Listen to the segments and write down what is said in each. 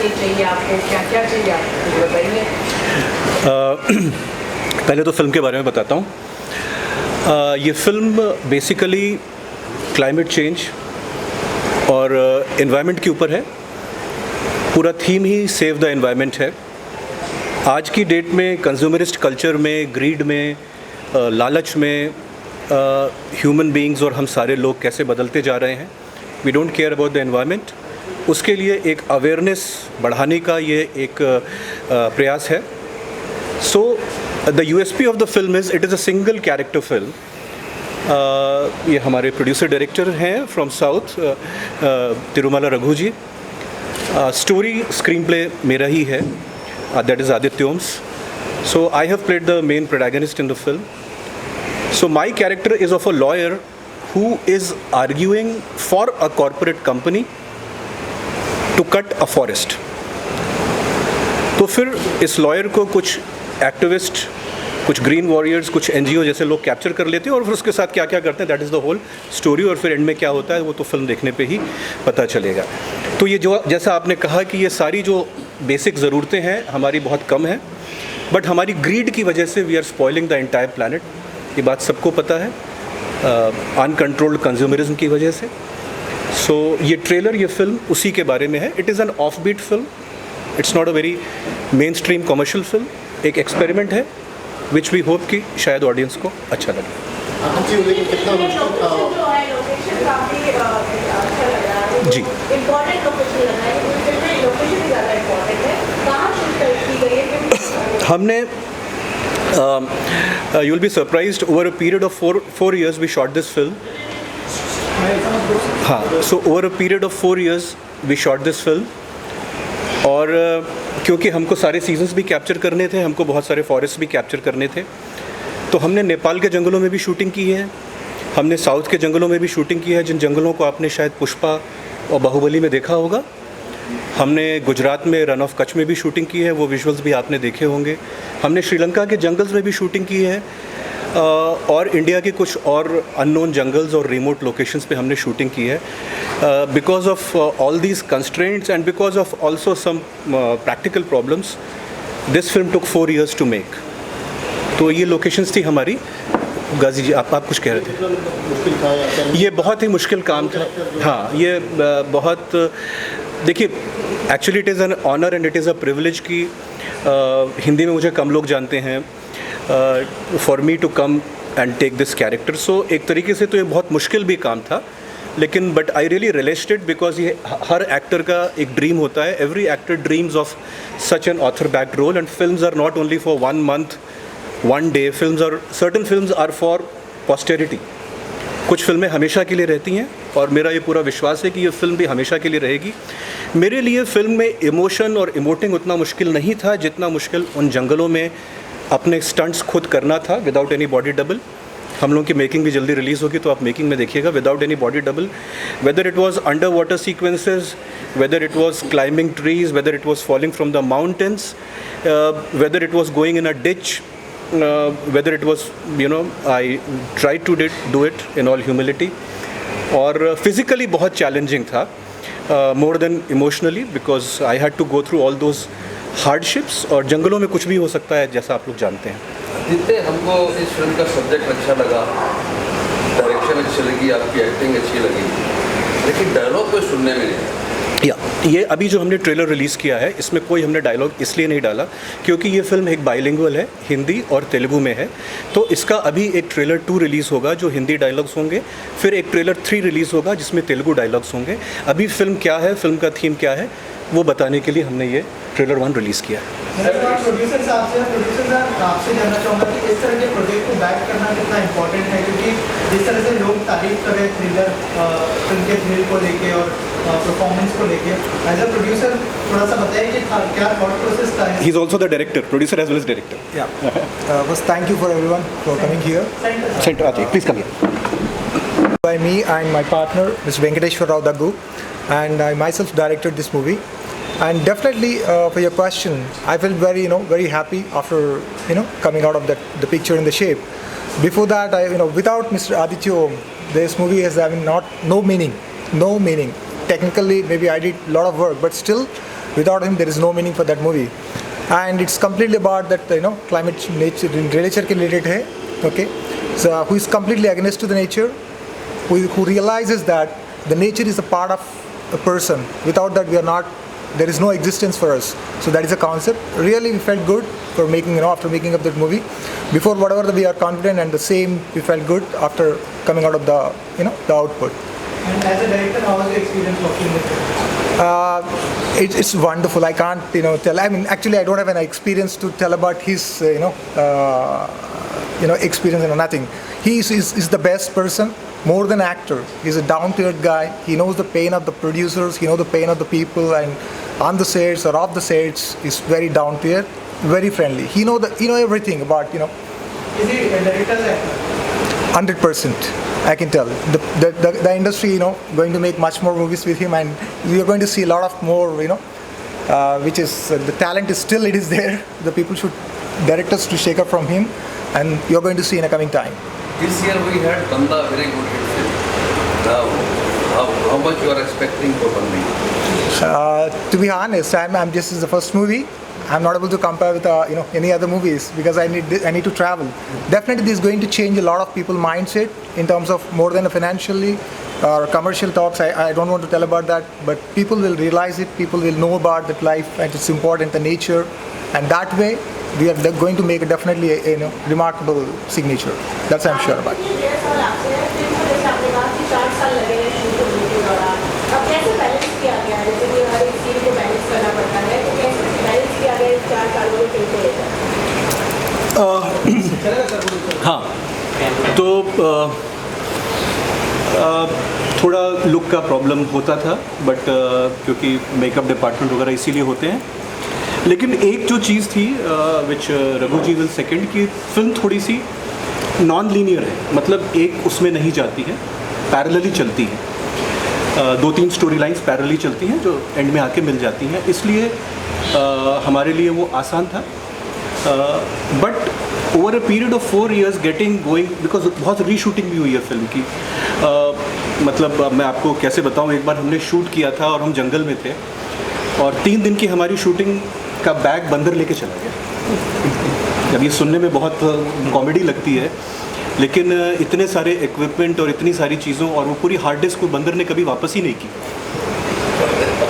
Message चाहिए आपको, क्या क्या चाहिए आपको, बताइए। पहले तो फिल्म के बारे में बताता हूँ। ये फिल्म बेसिकली क्लाइमेट चेंज और एनवायरनमेंट के ऊपर है। पूरा theme he save the environment है। आज की डेट में कंज्यूमरिस्ट कल्चर में, ग्रीड में, लालच में ह्यूमन बीइंग्स और हम सारे लोग कैसे बदलते जा रहे हैं। We don't care about the environment. उसके लिए एक अवेयरनेस बढ़ाने का ये एक प्रयास है। So the USP of the film is it is a single character film. ये हमारे प्रोड्यूसर डायरेक्टर हैं from south, Tirumala Raghu ji. Story screenplay मेरा ही है, दैट इज़ आदित्य ओम्स। So I have played the main protagonist in the film. So my character is of a lawyer who is arguing for a corporate company to cut a forest. तो फिर इस lawyer को कुछ activist, कुछ green warriors, कुछ NGO जैसे लोग capture कर लेते हैं और फिर उसके साथ क्या क्या करते हैं, that is the whole story. और फिर एंड में क्या होता है वो तो फिल्म देखने पे ही पता चलेगा। तो ये जो जैसा आपने कहा कि ये सारी जो बेसिक ज़रूरतें हैं हमारी बहुत कम हैं, बट हमारी ग्रीड की वजह से we are spoiling the entire planet. ये बात सबको पता है, अनकंट्रोल्ड कंज्यूमरिज्म की वजह से। सो ये ट्रेलर, ये फिल्म उसी के बारे में है। It is an offbeat film, it's not a very mainstream commercial film. एक एक्सपेरिमेंट है विच वी होप कि शायद ऑडियंस को अच्छा लगे। जी, हमने you will be surprised, over a period of four years we shot this film. हाँ, so over a period of 4 years we shot this film. और क्योंकि हमको सारे सीजन्स भी कैप्चर करने थे, हमको बहुत सारे फॉरेस्ट भी कैप्चर करने थे, तो हमने नेपाल के जंगलों में भी शूटिंग की है, हमने साउथ के जंगलों में भी शूटिंग की है, जिन जंगलों को आपने शायद पुष्पा और बाहुबली में देखा होगा। हमने गुजरात में रन ऑफ कच्छ में भी शूटिंग की है, वो विजुअल्स भी आपने देखे होंगे। हमने श्रीलंका के जंगल्स में भी शूटिंग की है, और इंडिया के कुछ और अननोन जंगल्स और रिमोट लोकेशंस पे हमने शूटिंग की है। Because of all these constraints and because of also some practical problems, this film took 4 years to make. तो ये लोकेशंस थी हमारी। गाजी जी, आप कुछ कह रहे थे? ये बहुत ही मुश्किल काम था। हाँ, ये बहुत, देखिए, actually it is an honour and it is a privilege कि हिंदी में मुझे कम लोग जानते हैं, for me to come and take this character. So एक तरीके से तो ये बहुत मुश्किल भी काम था, लेकिन but I really related it because ये हर एक्टर का एक ड्रीम होता है। Every actor dreams of such an author backed role, and films are not only for 1 month, 1 day। Films are, certain films are for posterity. कुछ फिल्में हमेशा के लिए रहती हैं, और मेरा ये पूरा विश्वास है कि ये फिल्म भी हमेशा के लिए रहेगी। मेरे लिए फ़िल्म में इमोशन और इमोटिंग उतना मुश्किल नहीं था जितना मुश्किल उन जंगलों में अपने स्टंट्स खुद करना था विदाउट एनी बॉडी डबल। हम लोगों की मेकिंग भी जल्दी रिलीज़ होगी, तो आप मेकिंग में देखिएगा, without any body double. Whether it was under water sequences, whether it was climbing trees, whether it was falling from the mountains, whether it was going in a ditch, whether it was, I tried to do it in all humility. और physically बहुत challenging था, more than emotionally, because I had to go through all those hardships। और जंगलों में कुछ भी हो सकता है, जैसा आप लोग जानते हैं। जितने हमको इस फिल्म का सब्जेक्ट अच्छा लगा, डायरेक्शन अच्छी लगी, आपकी एक्टिंग अच्छी लगी, लेकिन डायलॉग कोई सुनने में नहीं आया। ये अभी जो हमने ट्रेलर रिलीज़ किया है, इसमें कोई हमने डायलॉग इसलिए नहीं डाला क्योंकि ये फिल्म एक बाइलिंगुअल है, हिंदी और तेलुगु में है। तो इसका अभी एक ट्रेलर 2 रिलीज़ होगा जो हिंदी डायलॉग्स होंगे, फिर एक ट्रेलर 3 रिलीज़ होगा जिसमें तेलुगु डायलॉग्स होंगे। अभी फिल्म क्या है, फिल्म का थीम क्या है, वो बताने के लिए हमने ये ट्रेलर 1 रिलीज़ किया है। प्रोड्यूसर साहब आपसे जानना चाहूँगा कि इस तरह के प्रोजेक्ट को बैक करना कितना इम्पोर्टेंट है, क्योंकि जिस तरह से लोग तारीफ कर रहे हैं थ्रिलर फिल्म के थ्रिल को लेके और परफॉर्मेंस को लेके, एज अ प्रोड्यूसर थोड़ा सा बताइए कि क्या थॉट प्रोसेस था? He is also the director, producer as well as director. बस thank you for everyone for coming here. Centre आते please come here. By me and my partner, Mr. Venkateshwar Rao Daggu, and I myself directed this movie. And definitely, for your question, I felt very happy after coming out of the picture in the shape. Before that, without Mr. Aditya Om, this movie has no meaning. Technically, maybe I did a lot of work, but still, Without him, there is no meaning for that movie. And it's completely about that, climate, nature, nature के related है, okay? So who is completely against to the nature, who realizes that the nature is a part of a person. Without that, we are not. There is no existence for us. So that is a concept. Really, we felt good for making, after making up that movie. Before whatever we are confident, and the same we felt good after coming out of the, the output. And as a director, how was your experience working with him? It's wonderful. I can't, tell. I mean, actually, I don't have an experience to tell about his, experience and nothing. He is the best person. More than actor, he's a down-to-earth guy. He knows the pain of the producers. He knows the pain of the people, and on the sets or off the sets, he's very down-to-earth, very friendly. He know everything about. Is he a director's actor? 100%, I can tell. The industry, going to make much more movies with him, and we are going to see a lot of more, which is the talent is still it is there. The people should directors to shake up from him, and you're going to see in a coming time. This year we had Banda, very good hit film. Now, how much you are expecting for Bandi? To be honest, I'm just the first movie. I'm not able to compare with any other movies because I need to travel. Definitely, this is going to change a lot of people's mindset in terms of more than a financially or commercial talks. I don't want to tell about that, but people will realize it. People will know about that life and it's important, the nature, and that way we are going to make definitely a remarkable signature. That's I'm sure about. हाँ, तो थोड़ा look का problem होता था, but क्योंकि makeup department वगैरह इसीलिए होते हैं. लेकिन एक जो चीज़ थी विच रघु जी विल सेकेंड की फिल्म थोड़ी सी नॉन लीनियर है, मतलब एक उसमें नहीं जाती है, पैरेलली चलती है. 2-3 स्टोरी लाइन्स पैरेलली चलती हैं जो एंड में आके मिल जाती हैं, इसलिए हमारे लिए वो आसान था. But over a period of 4 years getting going, because बहुत रीशूटिंग भी हुई है फिल्म की. मतलब मैं आपको कैसे बताऊँ, एक बार हमने शूट किया था और हम जंगल में थे और 3 दिन की हमारी शूटिंग का बैग बंदर लेके चला गया. अब ये सुनने में बहुत कॉमेडी लगती है, लेकिन इतने सारे इक्विपमेंट और इतनी सारी चीज़ों और वो पूरी हार्ड डिस्क को बंदर ने कभी वापस ही नहीं की,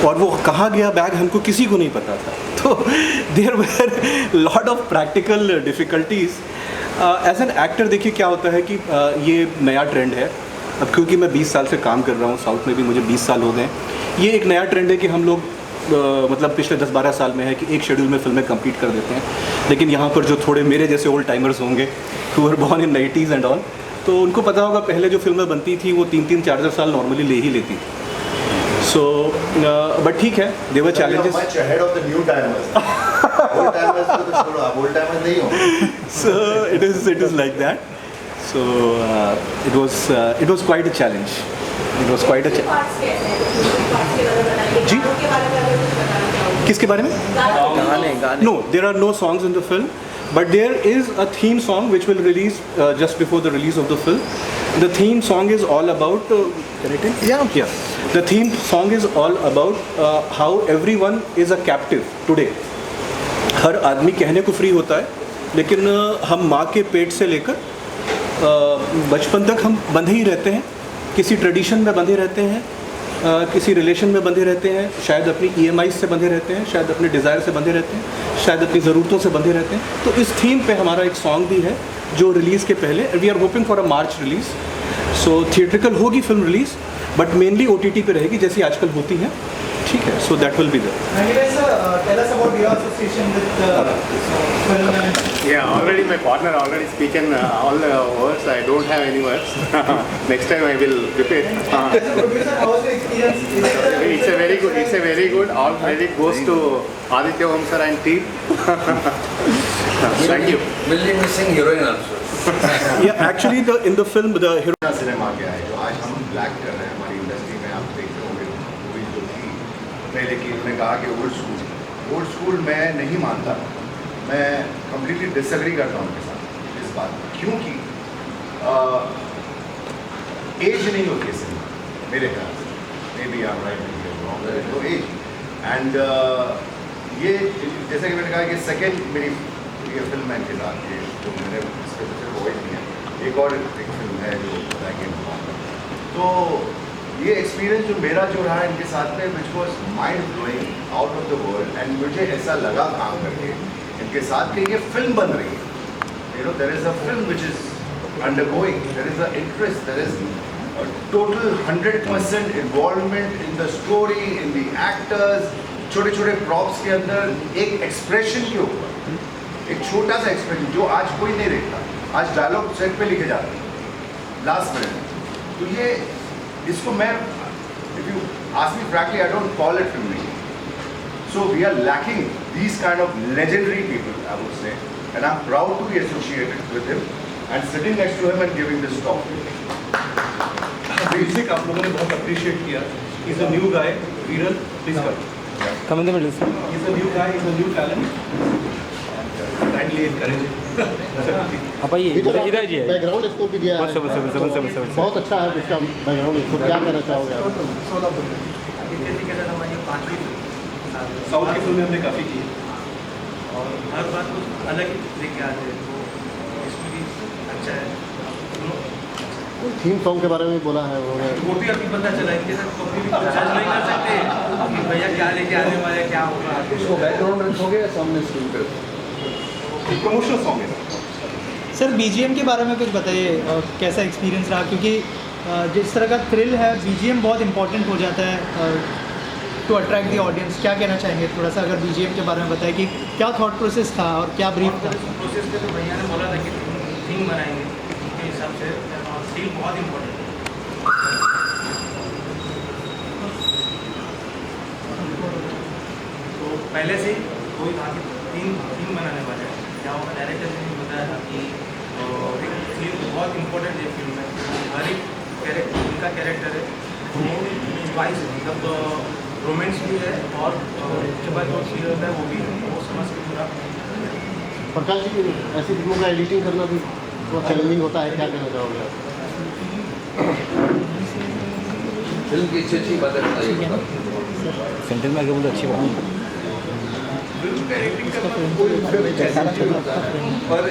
और वो कहाँ गया बैग हमको किसी को नहीं पता था. तो there were lot of practical difficulties. As an actor देखिए क्या होता है कि ये नया ट्रेंड है. अब क्योंकि मैं 20 साल से काम कर रहा हूँ, साउथ में भी मुझे 20 साल हो गए. ये एक नया ट्रेंड है कि हम लोग मतलब पिछले 10-12 साल में है कि एक शेड्यूल में फिल्में कंप्लीट कर देते हैं. लेकिन यहाँ पर जो थोड़े मेरे जैसे ओल्ड टाइमर्स होंगे who were born in 90s and all, तो उनको पता होगा पहले जो फिल्में बनती थी वो 3-4 साल नॉर्मली ले ही लेती थी. So, but ठीक है, they were challenges. Much ahead of the new timers. Old timers को तो छोड़ो, आप old timers नहीं हो. So it is like that. So it was quite a challenge. It was quite a challenge. जी? किसके बारे में? गाने. No, there are no songs in the film, but there is a theme song which will release just before the release of the film. The theme song is all about. Yeah. The theme song is all about how everyone is a captive today. हर आदमी कहने को free होता है, लेकिन हम माँ के पेट से लेकर बचपन तक हम बंधे ही रहते हैं, किसी ट्रेडिशन में बंधे रहते हैं, किसी रिलेशन में बंधे रहते हैं, शायद अपनी EMIs से बंधे रहते हैं, शायद अपने डिज़ायर से बंधे रहते हैं, शायद अपनी ज़रूरतों से बंधे रहते हैं. तो इस थीम पे हमारा एक सॉन्ग भी है जो रिलीज़ के पहले, we are hoping for a March release. So theatrical होगी film release, but mainly OTT पे रहेगी जैसी आजकल होती है. ठीक है, so that will be there. Tell us about your association with film and... Yeah, already my partner already speaking all the words. I don't have any words. Next time I will prepare. As a producer, how was your experience? It's a very good. It's a very good. All credit goes to Aditya Om sir and team. Thank you. Will be missing heroine also. Yeah, actually in the film the hero. Cinema क्या है जो आज हम black कर रहे हैं हमारी industry में. आप देखते होंगे मूवीज जो थी पहले की, उन्होंने कहा कि ओल्ड स्कूल मैं नहीं मानता. मैं कम्प्लीटली डिसएग्री करता हूँ उनके साथ इस बात में, क्योंकि एज नहीं होती है सिनेमा मेरे ख्याल से. Maybe I am right, तो एज एंड ये जैसे कि मैंने कहा कि सेकेंड मेरी ये फिल्म है इनके साथ, ये जो मैंने इसके सिर्फ वॉइस नहीं है, एक और एक फिल्म है जो बताएंगे। तो ये एक्सपीरियंस जो मेरा जो रहा इनके साथ में, which was mind blowing, out of the world, and मुझे ऐसा लगा काम करके इनके साथ कि ये फिल्म बन रही है, you know, there is a film which is undergoing, there is an interest, there is a total 100% involvement in the story, in the actors, छोटे छोटे प्रॉप्स के अंदर एक एक्सप्रेशन के ऊपर, एक छोटा सा एक्सप्रेशन जो आज कोई नहीं देखता, आज डायलॉग सेट पे लिखे जाते हैं लास्ट मिनट। तो ये इसको मैं, if you ask me frankly, I don't call it filmmaking. So we are lacking these kind of legendary people, I would say, and I'm proud to be associated with him and sitting next to him and giving this talk. Music आप लोगों ने बहुत appreciate किया। Is a new guy, वीरल please Come in the middle, sir. Is a new guy, is a new talent, kindly encourage. आप आइए, इधर जी आइए। बैकग्राउंड स्कोर भी दिया है, बस बहुत अच्छा है इसका बैकग्राउंड स्कोर। क्या कहना चाहोगे आप? साउथ की फिल्में हमने काफ़ी की। और हर बात कुछ अलग ही लेके आते हैं, तो इसमें भी अच्छा है। थीम सॉन्ग के बारे में भी बोला है उन्होंने। वो भी अभी पता चला, इनके साथ कभी भी कुछ जज नहीं कर सकते कि भैया क्या लेके आने वाले, क्या होगा। उसको बैकग्राउंड रखोगे या सामने स्क्रीन पे? प्रमोशनल सॉन्ग है। सर बीजीएम के बारे में कुछ बताइए, कैसा एक्सपीरियंस रहा, क्योंकि जिस तरह का थ्रिल है बीजीएम बहुत इंपॉर्टेंट हो जाता है टू अट्रैक्ट द ऑडियंस। क्या कहना चाहेंगे थोड़ा सा अगर बीजीएम के बारे में बताएं कि क्या थॉट प्रोसेस था और क्या ब्रीफ था? प्रोसेस पे तो भैया ने बोला था कि थीम बनाएंगे, उसके हिसाब से थीम बहुत इम्पोर्टेंट है। तो पहले से ही कोई था कि थीम बनाने वाले हैं, क्या होगा डायरेक्टर ने भी बताया था कि एक थीम बहुत इम्पोर्टेंट है फिल्म में। हर एक कैरेक्टर, उनका कैरेक्टर है वो स्पाइस है, मतलब रोमांस भी है और उसके बाद जो फील होता है वो भी है, वो समझ के पूरा। प्रकाश जी, ऐसी फिल्मों का एडिटिंग करना भी बहुत चैलेंजिंग होता है, क्या कहना चाहोगे आप? फिल्म की अच्छी बातें बताइए। सेंटेंस में आगे बोलो, अच्छी बात। फिल्म का एडिटिंग करना कोई चैलेंजिंग होता है, पर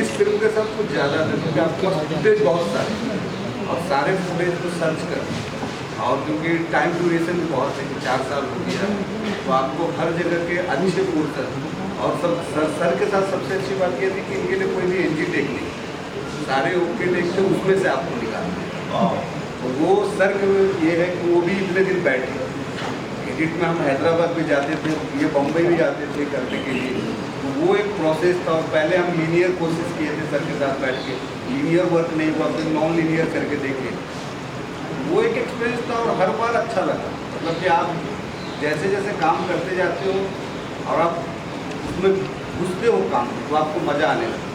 इस फिल्म के साथ कुछ ज़्यादा नहीं, क्योंकि आपके पास फुटेज बहुत सारे और सारे फुटेज को सर्च कर, और क्योंकि टाइम ड्यूरेशन भी बहुत है, 4 साल हो गया, तो आपको हर जगह के अच्छे पोर्शन और सब सर के साथ सबसे अच्छी बात ये थी कि इनके लिए कोई भी एनजी टेक नहीं, सारे ओके टेक से उसमें से आपको निकालना। तो वो सर ये है कि वो भी इतने दिन बैठे एडिट में। हम हैदराबाद भी जाते थे, ये बम्बई भी जाते थे करने के लिए, तो वो एक प्रोसेस था। और पहले हम लीनियर कोशिश किए थे सर के साथ बैठ के, लीनियर वर्क नहीं हुआ, फिर नॉन लीनियर करके देखे। वो एक एक्सपीरियंस था और हर बार अच्छा लगा, मतलब कि आप जैसे जैसे काम करते जाते हो और आप उसमें घुसते हो काम, तो आपको मज़ा आने लगता है।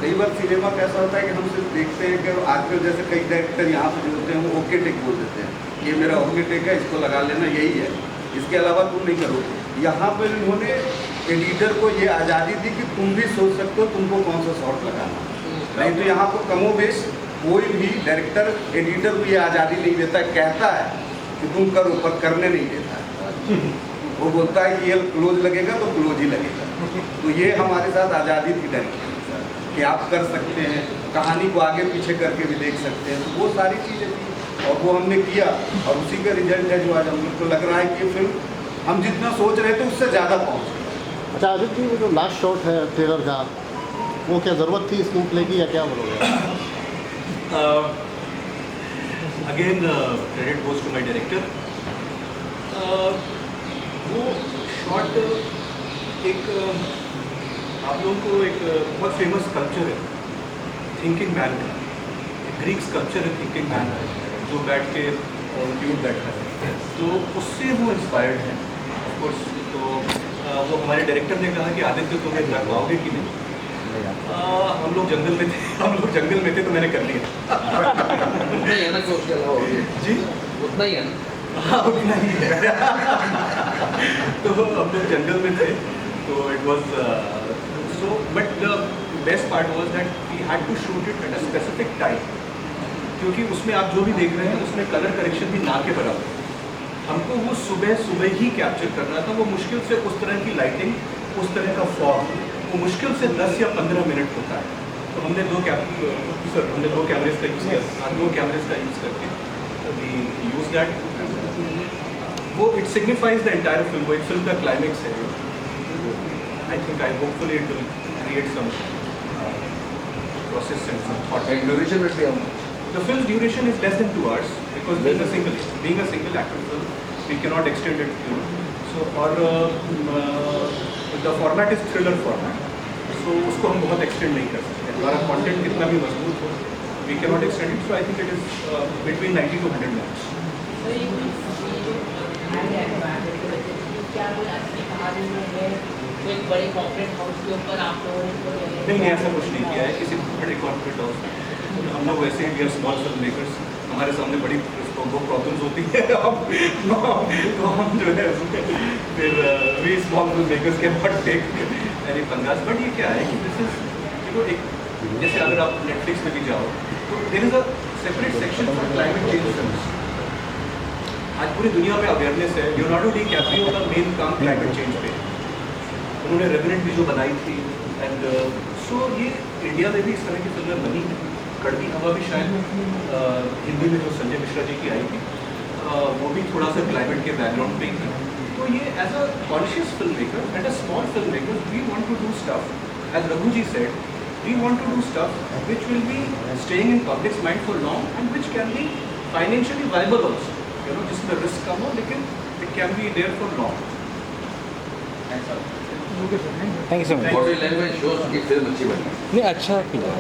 कई बार सिनेमा कैसा होता है कि हम सिर्फ देखते हैं कि आजकल जैसे कई डायरेक्टर यहाँ पे जो होते हैं वो ओके टेक बोल देते हैं, ये मेरा ओके टेक है, इसको लगा लेना, यही है, इसके अलावा तुम नहीं करोगे। यहाँ पर इन्होंने एडिटर को ये आज़ादी दी कि तुम भी सोच सकते हो तुमको कौन सा शॉट लगाना। नहीं तो यहाँ पर कमोबेश कोई भी डायरेक्टर एडिटर को ये आज़ादी नहीं देता, कहता है कि तुम करो पर करने नहीं देता। वो बोलता है कि ये क्लोज लगेगा तो क्लोज ही लगेगा। तो ये हमारे साथ आज़ादी थी डायरेक्टर कि आप कर सकते हैं, कहानी को आगे पीछे करके भी देख सकते हैं। तो वो सारी चीज़ें थी और वो हमने किया और उसी का रिजल्ट है जो आज हम लोग को लग रहा है कि ये फिल्म हम जितना सोच रहे थे उससे ज़्यादा पहुँच गए। अच्छा आदित्य, वो जो लास्ट शॉट है ट्रेलर का, वो क्या ज़रूरत थी स्क्रीन प्ले की या क्या बोलोगे? Again credit goes to my director. वो शॉट एक आप लोगों को एक बहुत फेमस स्कल्पचर है थिंकिंग मैन का, ग्रीक स्कल्पचर है थिंकिंग मैन का, जो बैठ के ड्यूड बैठा है, तो उससे वो इंस्पायर्ड है ऑफकोर्स। तो वो हमारे डायरेक्टर ने कहा कि आदित्य तुम्हें कर पाओगे कि नहीं। हम लोग जंगल में थे तो मैंने कर लिया। उतना ही है ना, उसके अलावा जी उतना ही है ना। हाँ उतना ही है। तो हम लोग जंगल में थे, तो it was so, but the best part was that we had to shoot it at a specific time, क्योंकि उसमें आप जो भी देख रहे हैं उसमें कलर करेक्शन भी ना के बराबर। हमको वो सुबह ही कैप्चर करना था। वो मुश्किल से उस तरह की लाइटिंग, उस तरह का फॉग, वो मुश्किल से 10 या 15 मिनट होता है। तो हमने दो कैमरेज का यूज़ किया, 2 कैमरेज का यूज़ करके वी यूज़ दैट। वो it signifies the entire film, वो एक फिल्म का क्लाइमेक्स है। I think hopefully it will create some process and some thought. And duration will be The film's duration is less than 2 hours because being a single actor film, we cannot extend it. So the format is thriller format. So उसको हम बहुत extend नहीं कर सकते। हमारा content कितना भी मजबूत हो, we cannot extend it. So I think it is between 90 to 100 minutes. कोई बड़े कॉर्पोरेट हाउस के ऊपर आप लोगों ने नहीं, ऐसा कुछ नहीं किया है किसी बड़े कॉर्पोरेट हाउस में। हम लोग वैसे ही we are small film makers, हमारे सामने बड़ी वो प्रॉब्लम्स होती है तो हम जो है फिर वी स्मॉल फिल्म मेकर्स के नॉट टेक एनी पंगास। बट ये क्या है कि दिस इज एक जैसे अगर आप नेटफ्लिक्स में भी जाओ तो there is a separate section for climate change films. आज पूरी दुनिया में अवेयरनेस है। लियोनार्डो डी कैप्रियो का मेन काम क्लाइमेट चेंज पे, उन्होंने रेवेनेंट भी जो बनाई थी। एंड सो ये इंडिया में भी इस तरह की फिल्में बनी है। कड़वी हवा भी शायद हिंदी में जो संजय मिश्रा जी की आई थी वो भी थोड़ा सा क्लाइमेट के बैकग्राउंड पे ही थी। तो ये as a conscious film maker and a small film maker we want to do stuff as Raghu ji said, we want to do stuff which will be staying in public's mind for long and which can be financially viable also, you know, जिसमें risk कम हो लेकिन it can be there for long. Thank you so much. Body language shows की film अच्छी बनी। नहीं, अच्छा किया।